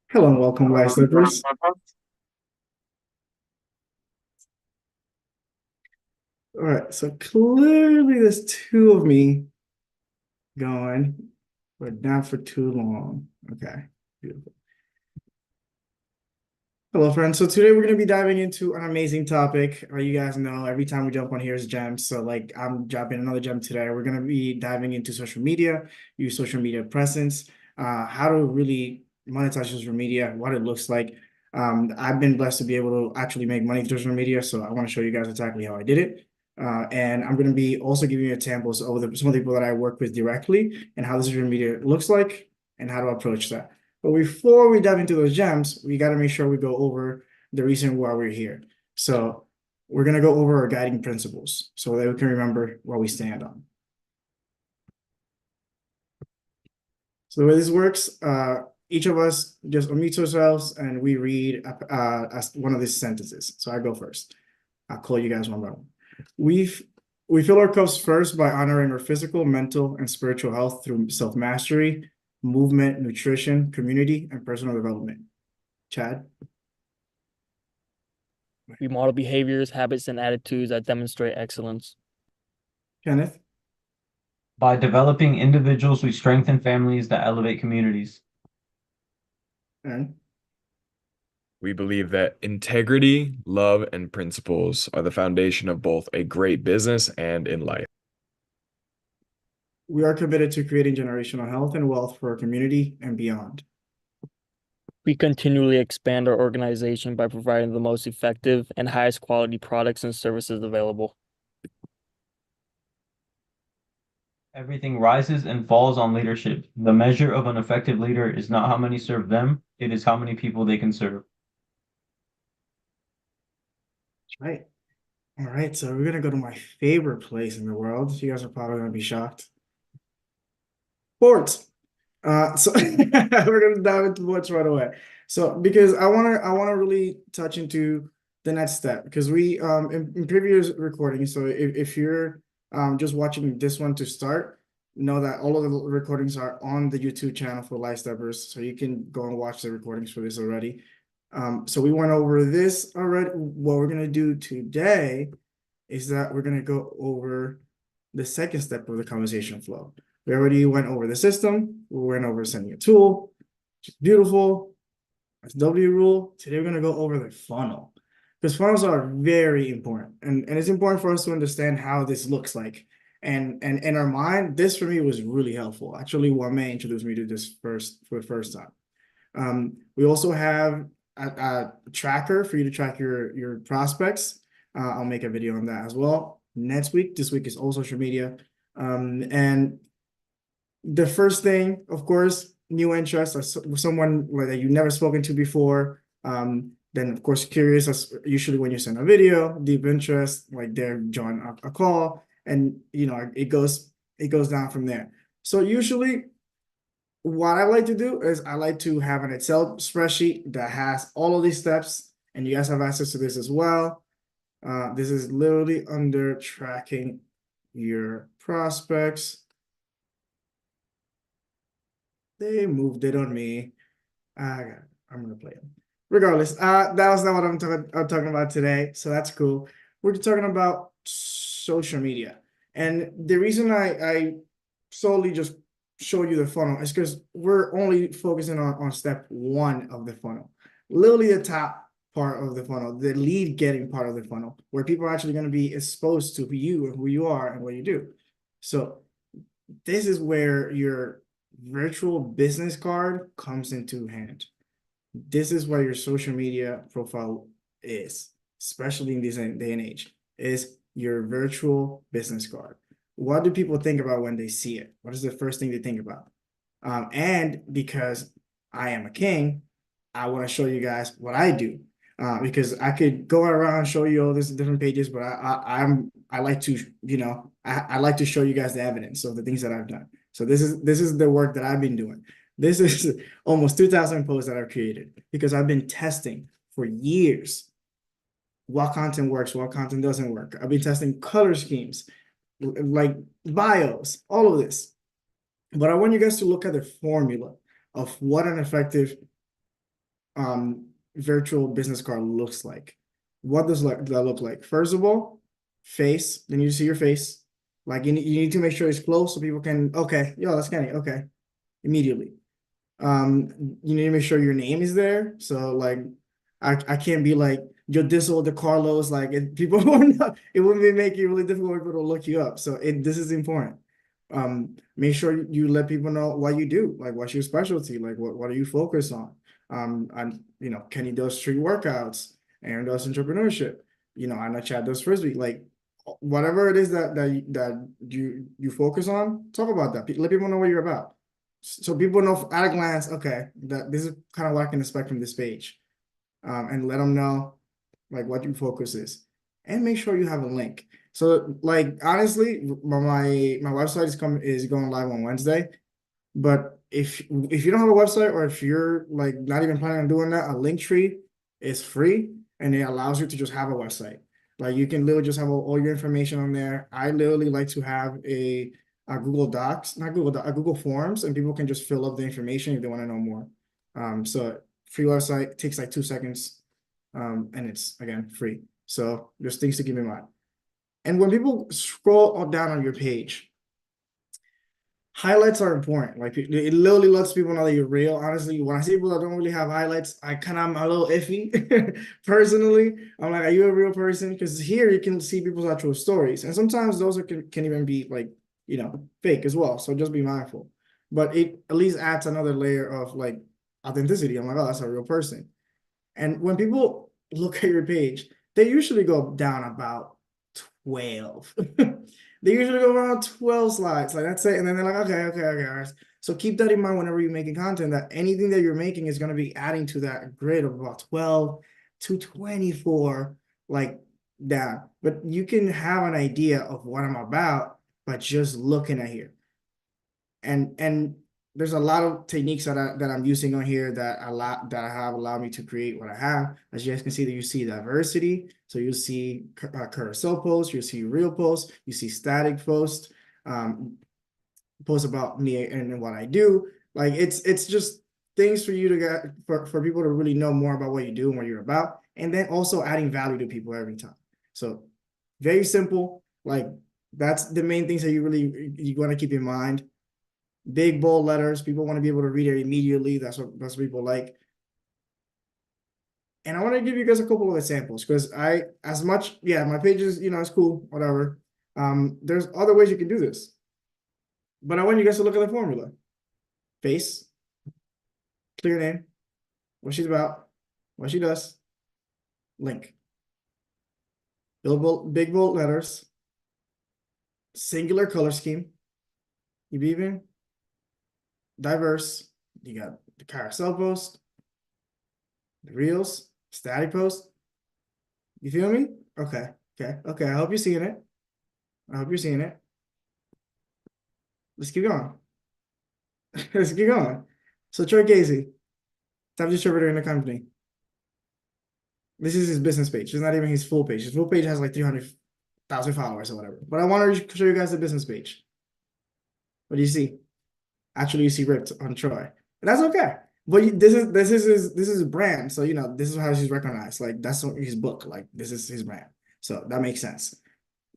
Hello and welcome, Life Slippers. All right, so clearly there's two of me going, but not for too long. Okay, beautiful. Hello, friends. So today we're going to be diving into an amazing topic. You guys know every time we jump on here is gems. So like I'm dropping another gem today. We're going to be diving into social media, use social media presence, how to really monetize social media, what it looks like. I've been blessed to be able to actually make money through social media. So I want to show you guys exactly how I did it. And I'm going to be also giving you examples of some of the people that I work with directly and how the social media looks like and how to approach that. But before we dive into those gems, we got to make sure we go over the reason why we're here. So we're going to go over our guiding principles so that we can remember what we stand on. So the way this works, each of us just unmute ourselves and we read as one of these sentences. So I go first. I'll call you guys one by one. We've we fill our cups first by honoring our physical, mental, and spiritual health through self-mastery, movement, nutrition, community, and personal development. Chad? We model behaviors, habits, and attitudes that demonstrate excellence. Kenneth? By developing individuals, we strengthen families that elevate communities. Aaron? We believe that integrity, love, and principles are the foundation of both a great business and in life. We are committed to creating generational health and wealth for our community and beyond. We continually expand our organization by providing the most effective and highest quality products and services available. Everything rises and falls on leadership. The measure of an effective leader is not how many serve them, it is how many people they can serve. Right. All right. So we're gonna go to my favorite place in the world. You guys are probably gonna be shocked. Sports. So we're gonna dive into sports right away. So because I wanna really touch into the next step because we in previous recordings. So if you're just watching this one to start, know that all of the recordings are on the YouTube channel for Life Steppers, so you can go and watch the recordings for this already. So we went over this already. What we're gonna do today is that we're gonna go over the second step of the conversation flow. We already went over the system. We went over sending a tool, which is beautiful. That's W rule. Today we're gonna go over the funnel because funnels are very important, and it's important for us to understand how this looks like. And in our mind, this for me was really helpful. Actually, Wame introduced me to this for the first time. We also have a tracker for you to track your prospects. I'll make a video on that as well next week. This week is all social media. And the first thing, of course, new interest, someone like that you've never spoken to before. Then of course, curious, as usually when you send a video, deep interest, like they're join a call, and it goes down from there. So usually what I like to do is I like to have an Excel spreadsheet that has all of these steps, and you guys have access to this as well. This is literally under tracking your prospects. They moved it on me. I'm gonna play them. Regardless, that was not what I'm talking about today, so that's cool. We're talking about social media, and the reason I solely just show you the funnel is because we're only focusing on step one of the funnel, literally the top part of the funnel, the lead getting part of the funnel, where people are actually going to be exposed to you and who you are and what you do. So this is where your virtual business card comes into hand. This is where your social media profile is, especially in this day and age, is your virtual business card. What do people think about when they see it? What is the first thing they think about? And because I am a king, I want to show you guys what I do. Because I could go around and show you all these different pages, but I like to, I like to show you guys the evidence of the things that I've done. So this is the work that I've been doing. This is almost 2,000 posts that I've created because I've been testing for years what content works, what content doesn't work. I've been testing color schemes, like bios, all of this. But I want you guys to look at the formula of what an effective virtual business card looks like. What does that look like? First of all, face, then you see your face. Like you need to make sure it's close so people can, okay, yo, that's Kenny, okay, immediately. You need to make sure your name is there. So like, I can't be like, yo, this or the Carlos, like people won't know, it wouldn't be making it really difficult for people to look you up. So this is important. Make sure you let people know what you do, like what's your specialty, like what are you focused on? And you know, Kenny does street workouts, Aaron does entrepreneurship, you know, I know Chad does frisbee, like whatever it is that you focus on, talk about that. Let people know what you're about. So people know at a glance, okay, that this is kind of what I can expect from this page. And let them know like what your focus is. And make sure you have a link. So like honestly, my website is going live on Wednesday. But if you don't have a website, or if you're like not even planning on doing that, a Linktree is free and it allows you to just have a website. Like you can literally just have all your information on there. I literally like to have a Google Docs, not Google Docs, a Google Forms, and people can just fill up the information if they want to know more. So free website, takes like 2 seconds, and it's again free. So there's things to keep in mind. And when people scroll down on your page, highlights are important. Like it literally lets people know that you're real. Honestly, when I see people that don't really have highlights, I'm a little iffy. Personally, I'm like, are you a real person? Because here you can see people's actual stories, and sometimes those can even be like, you know, fake as well. So just be mindful. But it at least adds another layer of like authenticity. I'm like, oh, that's a real person. And when people look at your page, they usually go down about 12. They usually go around 12 slides, like that's it. And then they're like, okay. So keep that in mind whenever you're making content, that anything that you're making is going to be adding to that grid of about 12 to 24, like that. But you can have an idea of what I'm about by just looking at here. And there's a lot of techniques that I'm using on here that have allowed me to create what I have. As you guys can see, that you see diversity. So you see carousel posts, you see reel posts, you see static posts, posts about me and what I do. Like it's just things for you to get for people to really know more about what you do and what you're about, and then also adding value to people every time. So very simple. Like that's the main things that you want to keep in mind. Big bold letters. People want to be able to read it immediately. That's what people like. And I want to give you guys a couple of examples because my page is, you know, it's cool, whatever. There's other ways you can do this. But I want you guys to look at the formula. Face, clear name, what she's about, what she does, link. Big bold letters, singular color scheme. You even diverse. You got the carousel post, the reels, static post. You feel me? Okay. I hope you're seeing it. Let's keep going. So Troy Casey, top distributor in the company. This is his business page. It's not even his full page. His full page has like 300,000 followers or whatever. But I want to show you guys the business page. What do you see? Actually, you see ripped on Troy. And that's okay. But this is his brand. So, you know, this is how he's recognized. Like that's his book. Like this is his brand. So that makes sense.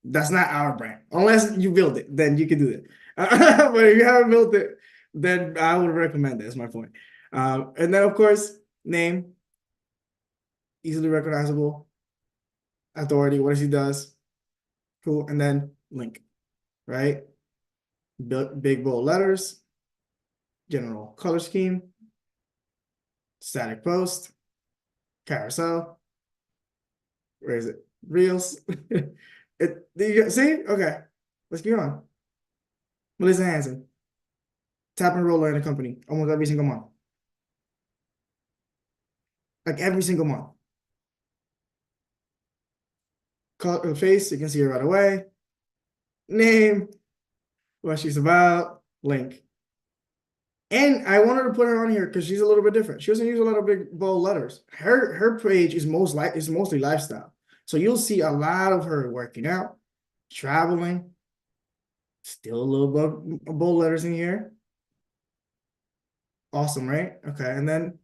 That's not our brand. Unless you build it, then you can do it. But if you haven't built it, then I would recommend it. That's my point. And then of course, name, easily recognizable, authority, what he does, cool, and then link, right? Big bold letters, general color scheme, static post, carousel. Where is it? Reels. See? Okay, let's keep on. Melissa Hansen, tap and roller in the company almost every single month. Like every single month. Color face, you can see her right away. Name, what she's about, link. And I wanted to put her on here because she's a little bit different. She doesn't use a lot of big bold letters. Her page is mostly lifestyle. So you'll see a lot of her working out, traveling. Still a little bit bold letters in here. Awesome, right? Okay, and then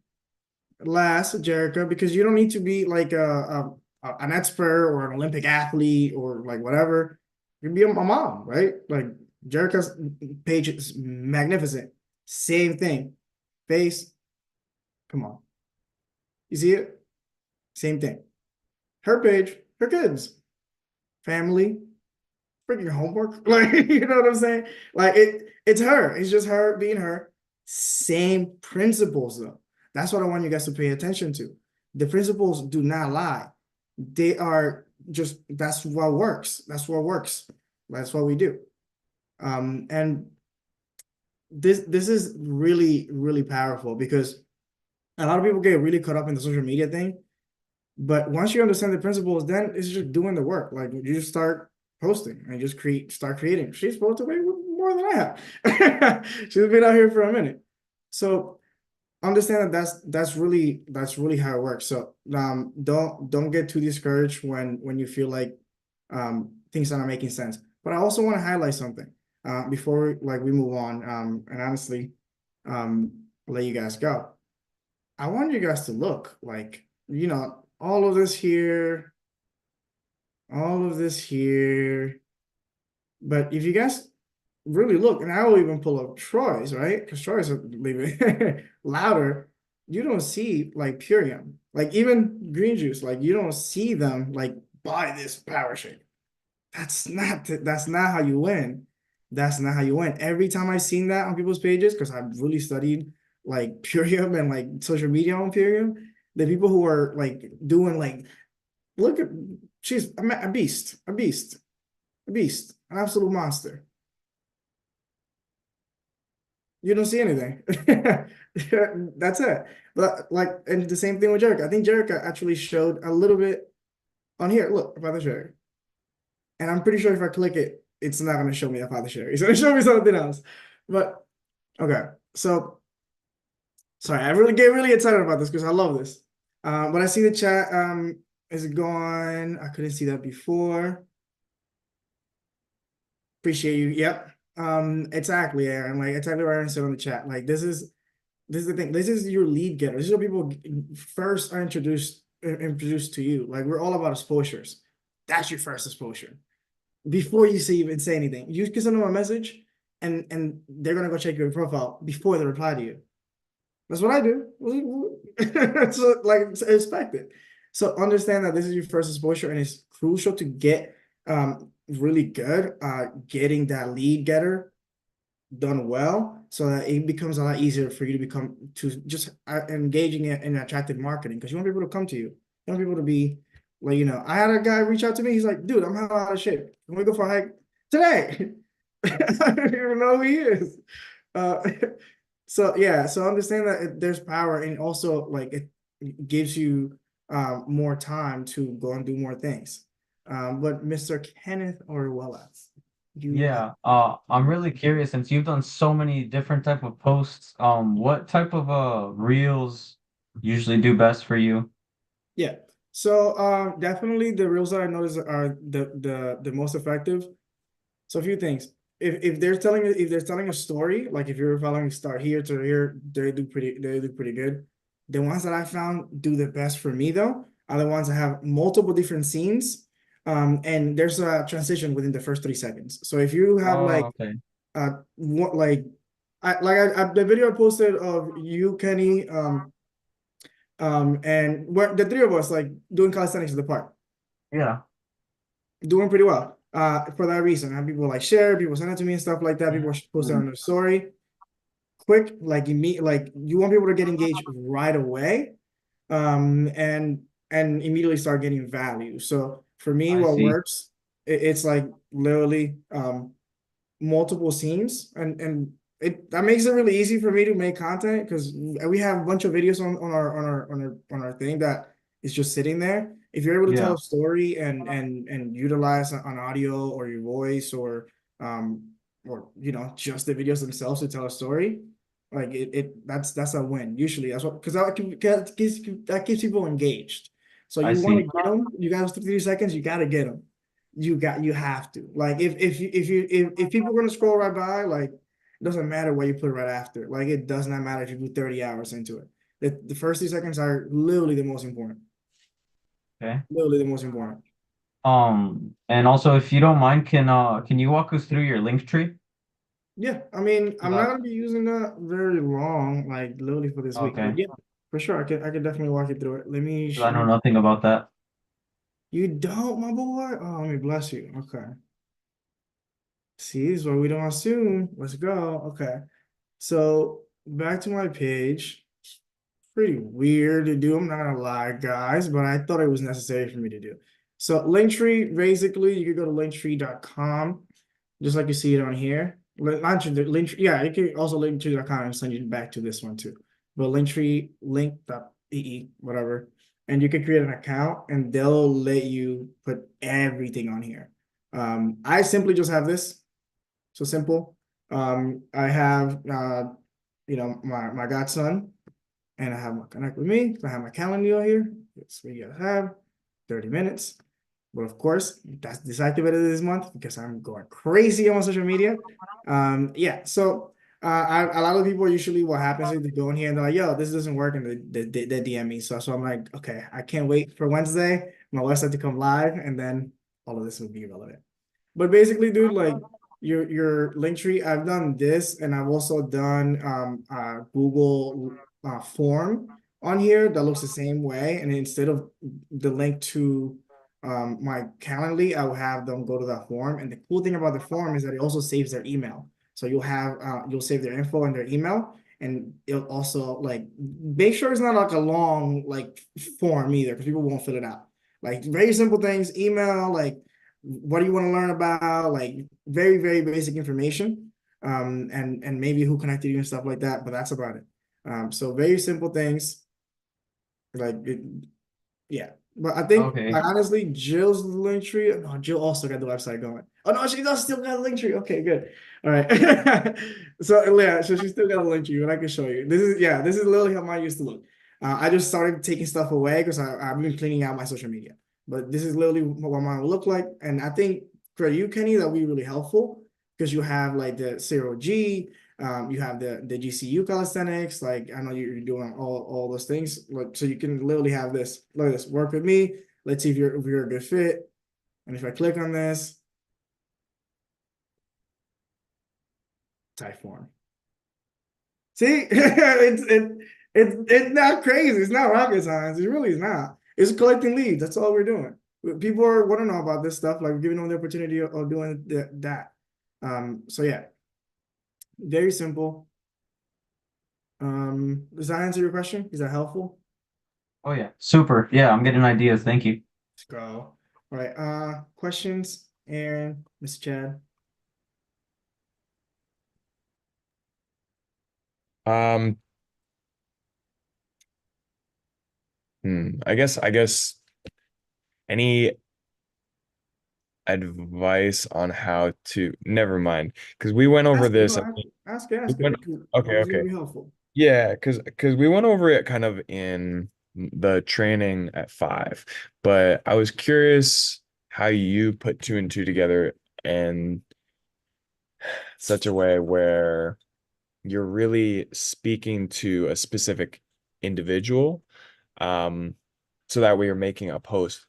last, Jerica, because you don't need to be like an expert or an Olympic athlete or like whatever. You can be a mom, right? Like Jerica's page is magnificent. Same thing. Face, come on. You see it? Same thing. Her page, her kids, family, freaking homework. Like, you know what I'm saying? Like it's her. It's just her being her. Same principles though. That's what I want you guys to pay attention to. The principles do not lie. They are just that's what works. That's what works. That's what we do. And this is really, really powerful because a lot of people get really caught up in the social media thing. But once you understand the principles, then it's just doing the work. Like you just start posting and just start creating. She's posted way more than I have. She's been out here for a minute. So understand that that's really how it works. So don't get too discouraged when you feel like things are not making sense. But I also want to highlight something before we move on. And honestly, let you guys go. I want you guys to look like, all of this here, all of this here. But if you guys really look, and I will even pull up Troy's, right? Because Troy's a little bit louder. You don't see like Purium, like even green juice, like you don't see them like buy this power shake. That's not how you win. That's not how you win. Every time I've seen that on people's pages, because I've really studied like Purium and like social media on Purium, the people who are like doing like, look at, she's a beast, an absolute monster. You don't see anything. That's it. But and the same thing with Jerica. I think Jerica actually showed a little bit on here. Look, Father Sherry. And I'm pretty sure if I click it, it's not going to show me a Father Sherry. It's going to show me something else. But okay, so sorry, I really get really excited about this because I love this. But I see the chat is gone. I couldn't see that before. Appreciate you. Yep. Exactly, Aaron. Like exactly what Aaron said on the chat. Like this is the thing. This is your lead getter. This is what people first are introduced to you. Like we're all about exposures. That's your first exposure. Before you even say anything, you can send them a message, and they're gonna go check your profile before they reply to you. That's what I do. So like expect it. So understand that this is your first exposure, and it's crucial to get really good getting that lead getter done well, so that it becomes a lot easier for you to just engaging in attractive marketing, because you want people to come to you. You want people to be like, I had a guy reach out to me. He's like, dude, I'm out of shape. Can we go for a hike today? I don't even know who he is. So yeah, so understand that there's power, and also like it gives you more time to go and do more things. But Mr. Kenneth Orwellas, I'm really curious, since you've done so many different type of posts, what type of reels usually do best for you? Yeah. So definitely the reels that I notice are the most effective. So a few things. If they're telling a story, like if you're following start here to here, they do pretty good. The ones that I found do the best for me though are the ones that have multiple different scenes, and there's a transition within the first 3 seconds. So if you have Okay. what the video I posted of you, Kenny, and what the three of us like doing calisthenics in the park, Yeah. doing pretty well. For that reason, I have people like share, people send it to me and stuff like that. People post it on their story. Quick, like you want people to get engaged right away, and immediately start getting value. So for me, what works, it's like literally multiple scenes, and that makes it really easy for me to make content, because we have a bunch of videos on our thing that is just sitting there. If you're able to tell a story and utilize an audio or your voice or just the videos themselves to tell a story, like that's a win usually. That's what, because that keeps people engaged. So you want to get them. You got 3 seconds. You got to get them. You have to. Like if people are gonna scroll right by, like it doesn't matter what you put right after. Like it does not matter if you put 30 hours into it. The first 2 seconds are literally the most important. Okay. Literally the most important. And also, if you don't mind, can you walk us through your link tree? Yeah, I mean, I'm not Uh, gonna be using that very long, like literally for this week, Okay. but yeah, for sure, I can definitely walk you through it. Let me 'Cause I know show nothing about that. you. Don't, my boy. Oh, let me bless you. Okay. See, this is what we don't assume. Let's go. Okay. So back to my page. Pretty weird to do, I'm not gonna lie, guys, but I thought it was necessary for me to do. So Linktree, basically, you could go to linktree.com, just like you see it on here. Linktree, yeah, you can also linktree.com and send you back to this one too. But Linktree, link.ee, whatever. And you can create an account and they'll let you put everything on here. I simply just have this. So simple. I have my godson, and I have my connect with me. I have my calendar here. That's what you gotta have 30 minutes. But of course, that's deactivated this month because I'm going crazy on social media. Yeah, so a lot of people usually what happens is they go in here and they're like, yo, this doesn't work, and they DM me. So I'm like, okay, I can't wait for Wednesday, my website to come live, and then all of this will be relevant. But basically, dude, like your link tree, I've done this, and I've also done Google form on here that looks the same way. And instead of the link to my Calendly, I will have them go to that form. And the cool thing about the form is that it also saves their email. So you'll save their info and their email, and it'll also like make sure it's not like a long like form either, because people won't fill it out. Like very simple things, email, like what do you want to learn about, like very, very basic information, and maybe who connected you and stuff like that, but that's about it. So very simple things, like yeah. But I think, Okay. like, honestly, Jill's link tree. No, Jill also got the website going. Oh no, she does still got a link tree. Okay, good. All right. So yeah, so she still got a link tree, and I can show you. This is literally how mine used to look. I just started taking stuff away because I've been cleaning out my social media. But this is literally what mine will look like. And I think for you, Kenny, that'll be really helpful because you have like the 0G, you have the GCU calisthenics. Like I know you're doing all those things. Like so you can literally have this. Look at this. Work with me. Let's see if you're a good fit. And if I click on this, type form. See, it's not crazy. It's not rocket science. It really is not. It's collecting leads. That's all we're doing. People want to know about this stuff. Like giving them the opportunity of doing that. So yeah, very simple. Does that answer your question? Is that helpful? Oh yeah. Super. Yeah, I'm getting ideas. Thank you. Let's go. All right. Questions, Aaron, Mr. Chad. Um, I guess any advice on how to never mind because we went over this. Ask We it. went- okay, Always gonna okay. be helpful. Yeah, because we went over it kind of in the training at 5, but I was curious how you put 2 and 2 together in such a way where you're really speaking to a specific individual, so that way you're making a post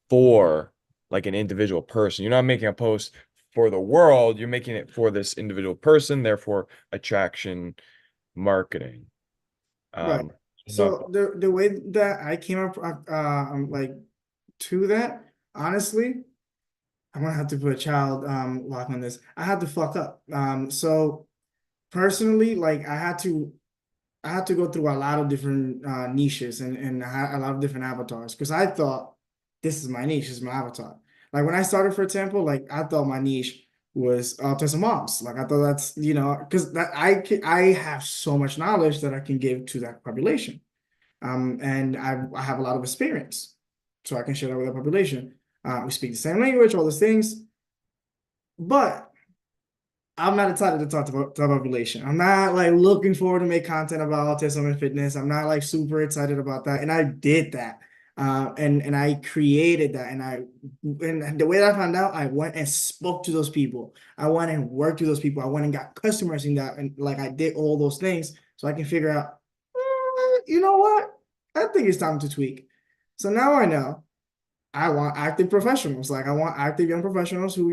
for like an individual person. You're not making a post for the world, you're making it for this individual person, therefore attraction marketing. Right. Not So the way that I came up like to that, honestly, I'm gonna have to put a child lock on this. I had to fuck up. So personally, like I had to go through a lot of different niches and I had a lot of different avatars because I thought this is my niche, this is my avatar. Like when I started, for example, like I thought my niche was autism moms. Like I thought that's because that I have so much knowledge that I can give to that population. And I have a lot of experience, so I can share that with the population. We speak the same language, all those things, but I'm not excited to talk to the population. I'm not like looking forward to make content about autism and fitness. I'm not like super excited about that. And I did that. And I created that. And the way that I found out, I went and spoke to those people. I went and worked with those people. I went and got customers in that. And like I did all those things so I can figure out you know what? I think it's time to tweak. So now I know I want active professionals. Like I want active young professionals who,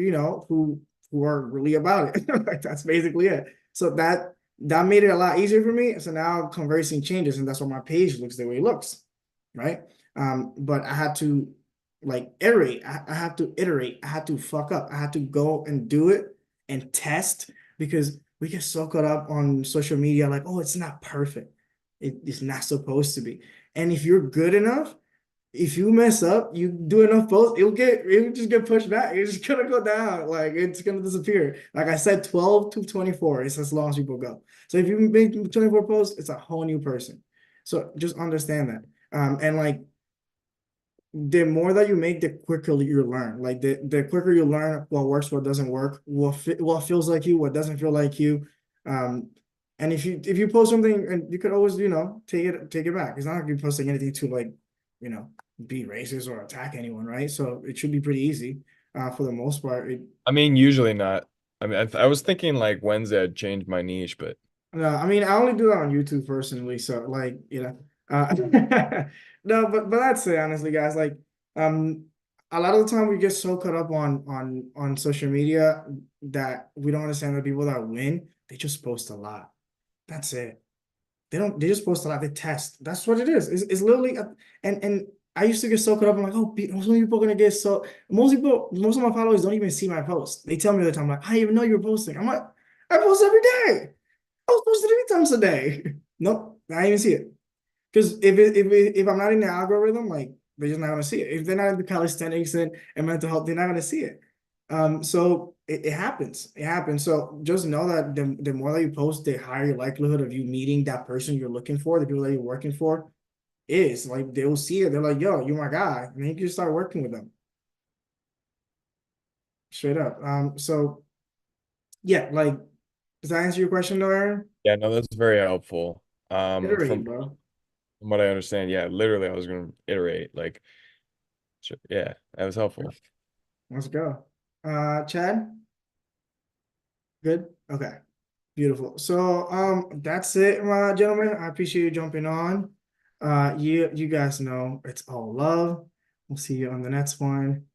who are really about it. Like that's basically it. So that made it a lot easier for me. So now conversing changes, and that's why my page looks the way it looks, right? But I had to like iterate. I had to iterate. I had to fuck up. I had to go and do it and test, because we get so caught up on social media, like, oh, it's not perfect. It's not supposed to be. And if you're good enough, if you mess up, you do enough posts, it'll just get pushed back. It's just gonna go down. Like it's gonna disappear. Like I said, 12 to 24 is as long as people go. So if you make 24 posts, it's a whole new person. So just understand that. And like the more that you make, the quicker you learn. Like the quicker you learn what works, what doesn't work, what feels like you, what doesn't feel like you. And if you post something, and you could always, take it back. It's not like you're posting anything to like, be racist or attack anyone, right? So it should be pretty easy, for the most part. I mean, usually not. I mean, I was thinking like Wednesday I'd change my niche, but No, I mean, I only do that on YouTube personally, so like, no, but that's it, honestly, guys. Like, a lot of the time we get so caught up on social media that we don't understand the people that win. They just post a lot. That's it. They just post a lot. They test. That's what it is. It's literally, and I used to get so caught up. I'm like, oh, most people are gonna get so. Most of my followers don't even see my posts. They tell me all the time, like, I didn't even know you were posting. I'm like, I post every day. I was posting 3 times a day. Nope, I didn't even see it. Because if I'm not in the algorithm, like they're just not gonna see it. If they're not into calisthenics and mental health, they're not gonna see it. So it happens. It happens. So just know that the more that you post, the higher your likelihood of you meeting that person you're looking for, the people that you're working for, is. Like they will see it. They're like, yo, you're my guy. And then you can start working with them. Straight up. So yeah, like, does that answer your question, though, Aaron? yeah, no, that's very helpful. Iterate, bro. From what I understand, yeah, literally I was gonna iterate. Like, yeah, that was helpful. Let's go. Chad? Good? Okay. Beautiful. So that's it, my gentlemen. I appreciate you jumping on. You guys know it's all love. We'll see you on the next one.